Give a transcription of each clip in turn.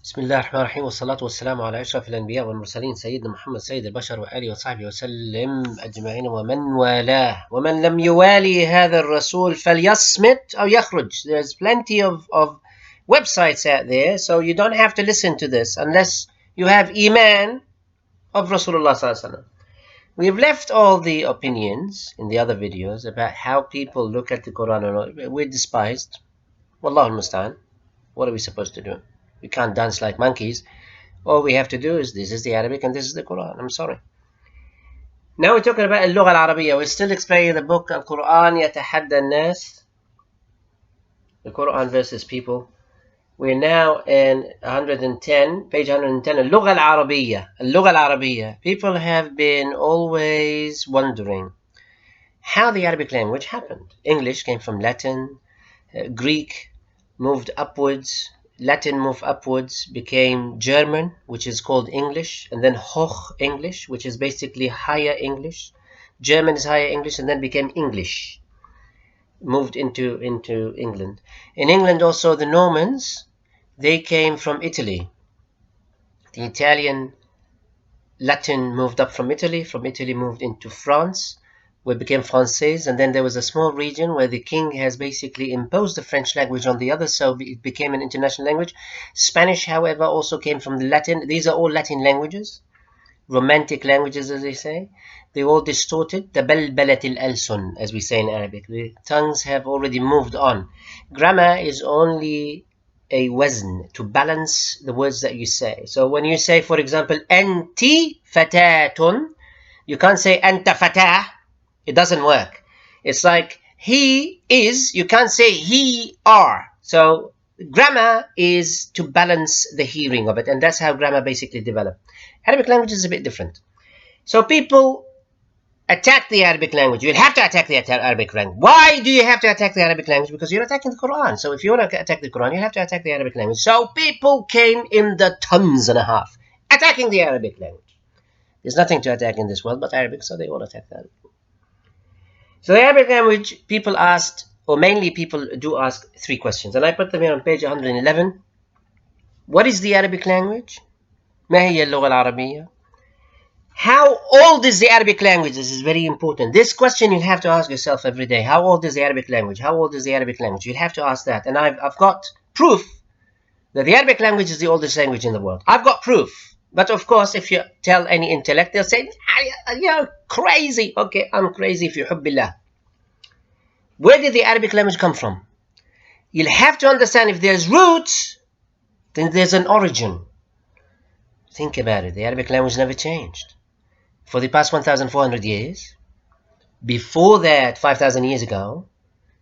بسم الله الرحمن الرحيم والصلاة والسلام على أشرف الأنبياء والمرسلين سيدنا محمد سيد البشر وآله وصحبه وسلم أجمعين ومن والاه ومن لم يوالي هذا الرسول فليصمت أو يخرج. There's plenty of websites out there, so you don't have to listen to this unless you have Iman of Rasulullah sallallahu alaihi wasallam. We've left all the opinions in the other videos about how people look at the Quran or not. We're despised. Wallahu al-musta'an. What are we supposed to do? We can't dance like monkeys. All we have to do is this is the Arabic and this is the Quran. I'm sorry. Now we're talking about اللغة العربية. We're still explaining the book Al-Quran يتحدى الناس. The Quran versus people. We're now in 110, page 110. اللغة العربية. اللغة العربية. People have been always wondering how the Arabic language happened. English came from Latin. Greek moved upwards. Latin moved upwards, became German, which is called English, and then Hoch English, which is basically higher English. German is higher English, and then became English. Moved into England. In England also, the Normans, they came from Italy. The Italian Latin moved up from Italy moved into France, where it became Français, and then there was a small region where the king has basically imposed the French language on the others, so it became an international language. Spanish, however, also came from the Latin. These are all Latin languages, romantic languages, as they say. They all distorted. تبلبلت الألسن, as we say in Arabic. The tongues have already moved on. Grammar is only a wazn, to balance the words that you say. So when you say, for example, أنت فتاة, you can't say أنت فتاة. It doesn't work. It's like he is, you can't say he are. So grammar is to balance the hearing of it, and that's how grammar basically developed. Arabic language is a bit different. So people attack the Arabic language. You'll have to attack the Arabic language. Why do you have to attack the Arabic language? Because you're attacking the Quran. So if you want to attack the Quran, you have to attack the Arabic language. So people came in the tons and a half attacking the Arabic language. There's nothing to attack in this world but Arabic, so they all attack the Arabic. So the Arabic language, people asked, or mainly people do ask, three questions. And I put them here on page 111. What is the Arabic language? ما هي اللغة العربية? How old is the Arabic language? This is very important. This question you'll have to ask yourself every day. How old is the Arabic language? How old is the Arabic language? You'll have to ask that. And I've got proof that the Arabic language is the oldest language in the world. I've got proof. But of course, if you tell any intellect, they'll say, you're crazy. Okay, I'm crazy if you hubbillah. Where did the Arabic language come from? You'll have to understand, if there's roots, then there's an origin. Think about it. The Arabic language never changed. For the past 1,400 years, before that, 5,000 years ago,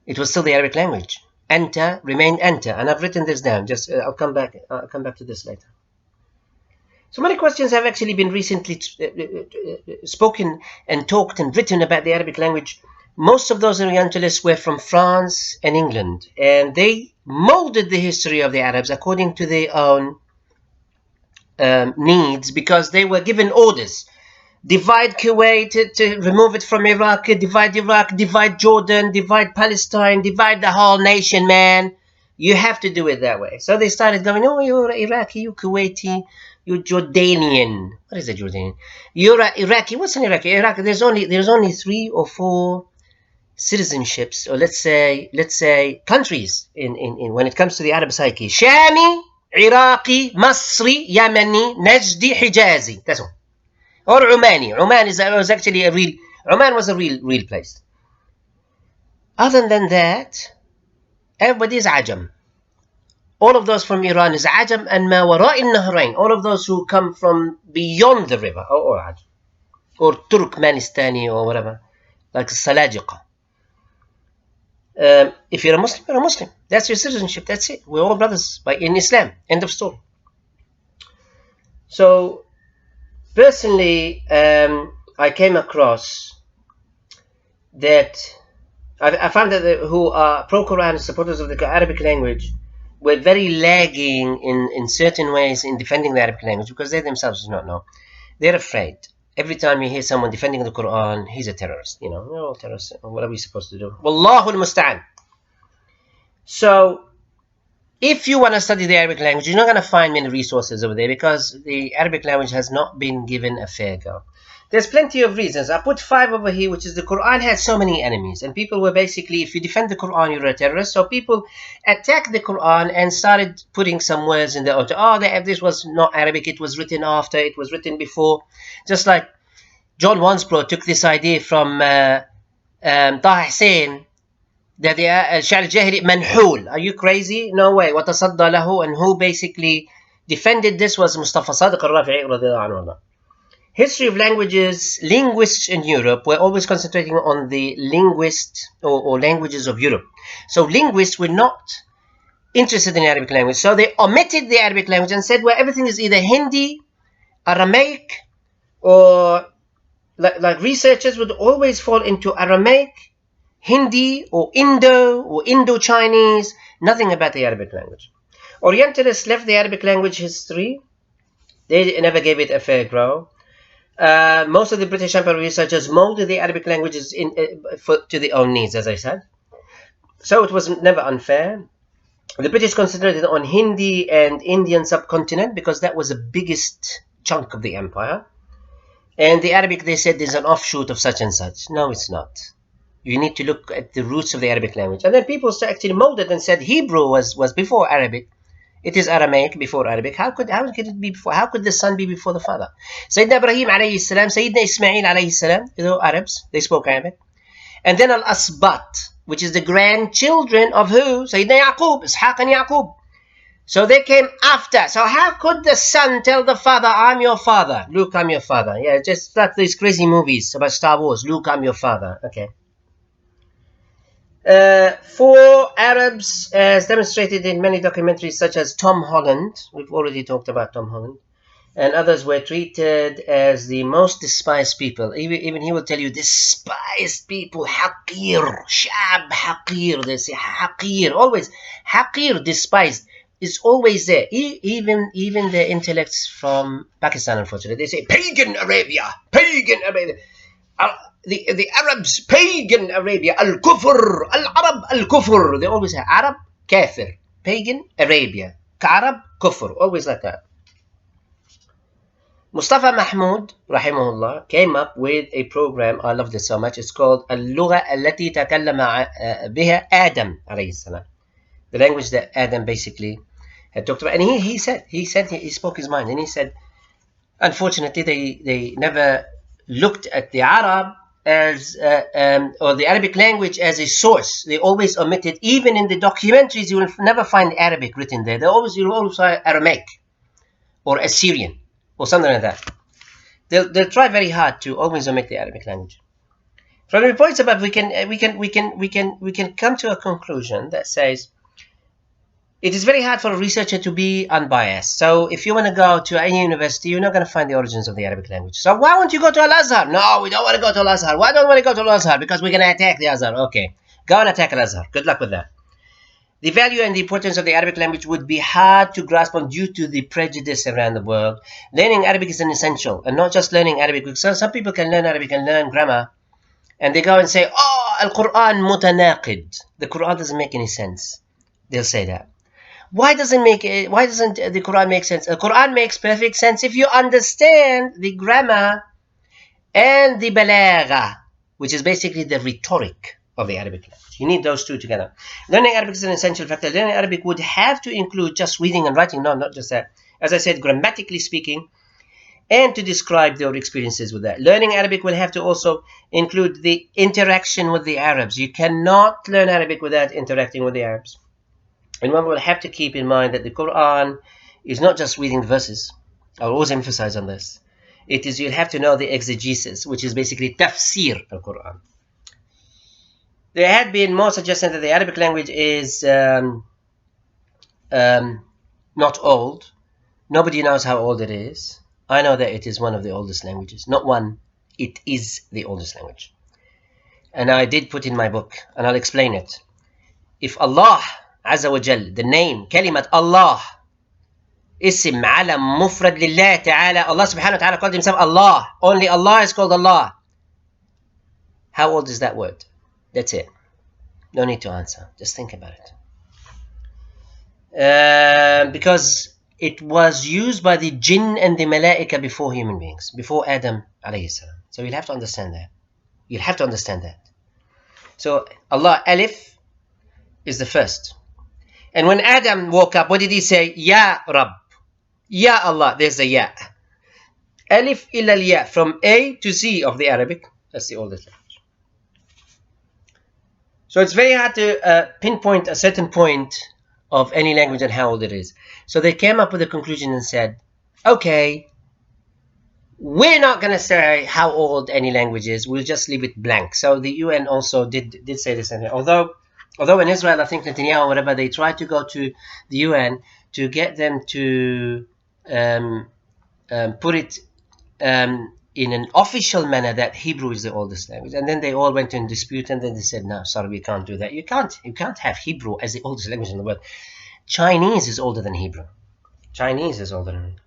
it was still the Arabic language. Anta remained Anta. And I've written this down. I'll come back to this later. So many questions have actually been recently spoken and talked and written about the Arabic language. Most of those Orientalists were from France and England, and they molded the history of the Arabs according to their own needs, because they were given orders. Divide Kuwait, to remove it from Iraq, divide Jordan, divide Palestine, divide the whole nation, man. You have to do it that way. So they started going, oh, you're Iraqi, you're Kuwaiti, you're Jordanian. What is a Jordanian? You're Iraqi. What's an Iraqi? Iraq. There's only 3 or 4 citizenships, or let's say countries in when it comes to the Arab psyche. Shami, Iraqi, Masri, Yemeni, Najdi, Hijazi. That's all. Or Omani. Oman was actually a real. Oman was a real place. Other than that, everybody is Ajam. All of those from Iran is Ajam, and ma wara'i al-nahrain. All of those who come from beyond the river, or Ajam, or Turkmenistani, or whatever, like Salajiqa. If you're a Muslim, you're a Muslim. That's your citizenship. That's it. We're all brothers in Islam. End of story. So, personally, I came across that I found that who are pro-Quran supporters of the Arabic language were very lagging in certain ways in defending the Arabic language, because they themselves do not know. They're afraid. Every time you hear someone defending the Quran, he's a terrorist. They're all terrorists. What are we supposed to do? Wallahu al-musta'an. So if you want to study the Arabic language, you're not going to find many resources over there because the Arabic language has not been given a fair go. There's plenty of reasons. I put 5 over here, which is the Quran had so many enemies. And people were basically, if you defend the Quran, you're a terrorist. So people attacked the Quran and started putting some words in there. Oh, this was not Arabic. It was written after. It was written before. Just like John Wansbrough took this idea from Taha Hussein, that the الشعر الجاهلي منحول. Are you crazy? No way. وتصدى له, and who basically defended this was Mustafa Sadiq al-Rafi'i رضي الله عنه. History of languages, linguists in Europe were always concentrating on the linguist or languages of Europe. So linguists were not interested in Arabic language. So they omitted the Arabic language and said, well, everything is either Hindi, Aramaic, or like researchers would always fall into Aramaic, Hindi, or Indo-Chinese, nothing about the Arabic language. Orientalists left the Arabic language history. They never gave it a fair go. Most of the British Empire researchers molded the Arabic languages to their own needs, as I said. So it was never unfair. The British concentrated on Hindi and Indian subcontinent because that was the biggest chunk of the empire. And the Arabic, they said, is an offshoot of such and such. No, it's not. You need to look at the roots of the Arabic language. And then people actually molded and said Hebrew was before Arabic. It is Aramaic before Arabic. How could it be before? How could the son be before the father? Sayyidina Ibrahim alayhi salam, Sayyidina Ismail alayhi salam, Arabs, they spoke Arabic. And then Al-Asbat, which is the grandchildren of who? Sayyidina Yaqub, Ishaq and Yaqub. So they came after. So how could the son tell the father, I'm your father? Luke, I'm your father. Yeah, just like these crazy movies about Star Wars. Luke, I'm your father. Okay. For Arabs, as demonstrated in many documentaries such as Tom Holland, we've already talked about Tom Holland, and others were treated as the most despised people. Even he will tell you, despised people, haqir, shab haqir, they say haqir, always, haqir, despised, is always there. Even the intellects from Pakistan, unfortunately, they say pagan Arabia. The Arabs, pagan Arabia, al-kufr, al-Arab, al-kufr. They always say Arab, kafir, pagan, Arabia, Arab, kufr, always like that. Mustafa Mahmoud, rahimahullah, came up with a program. I love this so much. It's called اللغة التي تكلم بها آدم عليه السلام. The language that Adam basically had talked about. And he spoke his mind. And he said, unfortunately, they never looked at the Arab as or the Arabic language as a source. They always omitted, even in the documentaries, you will never find Arabic written there. You'll always find Aramaic or Assyrian or something like that. They'll try very hard to always omit the Arabic language. From the points above, we can come to a conclusion that says it is very hard for a researcher to be unbiased. So if you want to go to any university, you're not going to find the origins of the Arabic language. So why won't you go to Al-Azhar? No, we don't want to go to Al-Azhar. Why don't we want to go to Al-Azhar? Because we're going to attack the Azhar. Okay, go and attack Al-Azhar. Good luck with that. The value and the importance of the Arabic language would be hard to grasp on due to the prejudice around the world. Learning Arabic is an essential, and not just learning Arabic. Because some people can learn Arabic and learn grammar, and they go and say, oh, Al-Quran mutanaqid. The Quran doesn't make any sense. They'll say that. Why doesn't the Quran make sense? The Quran makes perfect sense if you understand the grammar and the balagha, which is basically the rhetoric of the Arabic language. You need those two together. Learning Arabic is an essential factor. Learning Arabic would have to include just reading and writing. No, not just that. As I said, grammatically speaking, and to describe their experiences with that. Learning Arabic will have to also include the interaction with the Arabs. You cannot learn Arabic without interacting with the Arabs. And one will have to keep in mind that the Quran is not just reading the verses. I'll always emphasize on this. It is, you'll have to know the exegesis, which is basically tafsir al-Quran. There had been more suggestion that the Arabic language is not old. Nobody knows how old it is. I know that it is one of the oldest languages. Not one, it is the oldest language. And I did put in my book, and I'll explain it. If Allah Azza wa Jal, the name, كلمة Allah, اسم علم مفرد لله تعالى, Allah subhanahu wa ta'ala called himself Allah. Only Allah is called Allah. How old is that word? That's it. No need to answer. Just think about it. because it was used by the jinn and the malaika before human beings, before Adam alayhi salam. So you'll have to understand that. You'll have to understand that. So Allah, Alif is the first. And when Adam woke up, what did he say? Ya Rabb. Ya Allah. There's a Ya. Alif illa Ya. From A to Z of the Arabic. That's the oldest language. So it's very hard to pinpoint a certain point of any language and how old it is. So they came up with a conclusion and said, okay, we're not going to say how old any language is. We'll just leave it blank. So the UN also did say this. Although in Israel, I think Netanyahu or whatever, they tried to go to the UN to get them to put it in an official manner that Hebrew is the oldest language. And then they all went in dispute, and then they said, no, sorry, we can't do that. You can't have Hebrew as the oldest language in the world. Chinese is older than Hebrew. Chinese is older than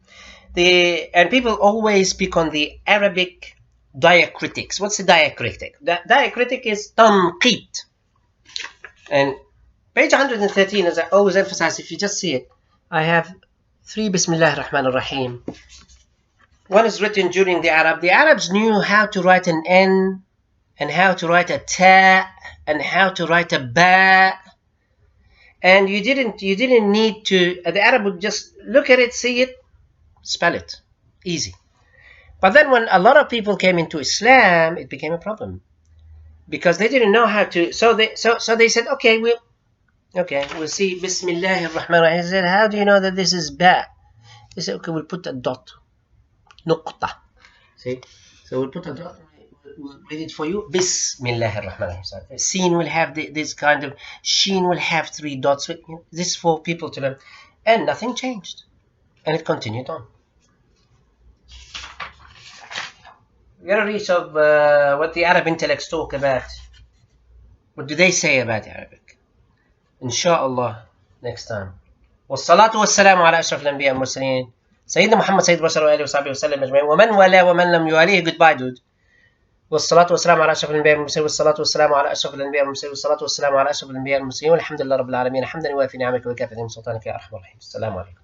and people always pick on the Arabic diacritics. What's a diacritic? The diacritic is tanqit. And page 113, as I always emphasize, if you just see it, I have 3 Bismillah ar-Rahman ar-Rahim. One is written during the Arab. The Arabs knew how to write an N, and how to write a Ta, and how to write a Ba. And you didn't need to, the Arab would just look at it, see it, spell it. Easy. But then when a lot of people came into Islam, it became a problem. Because they didn't know how to, so they said, okay, we'll see Bismillah ar-Rahman ar-Rahim. He said, how do you know that this is Ba? They said, okay, we'll put a dot. Nuqta. See? So we'll put a dot. We'll read it for you. Bismillah ar-Rahman ar-Rahim. Seen will have this kind of, Sheen will have 3 dots. This is for people to learn. And nothing changed. And it continued on. We're going to reach of what the Arab intellects talk about. What do they say about Arabic? Inshallah, next time. والصلاة والسلام على أشرف الأنبياء والمرسلين سيدنا محمد سيد البشر وآله وصحبه وسلم أجمعين ومن والاه ومن لم يواليه. Goodbye, dude. والصلاة والسلام على أشرف الأنبياء والمرسلين والصلاة والسلام على أشرف الأنبياء والمرسلين والصلاة والسلام على أشرف الأنبياء والمرسلين والحمد لله رب العالمين حمدا يوافي نعمك ويكافئ من سلطانك يا أرحم الراحمين. السلام عليكم.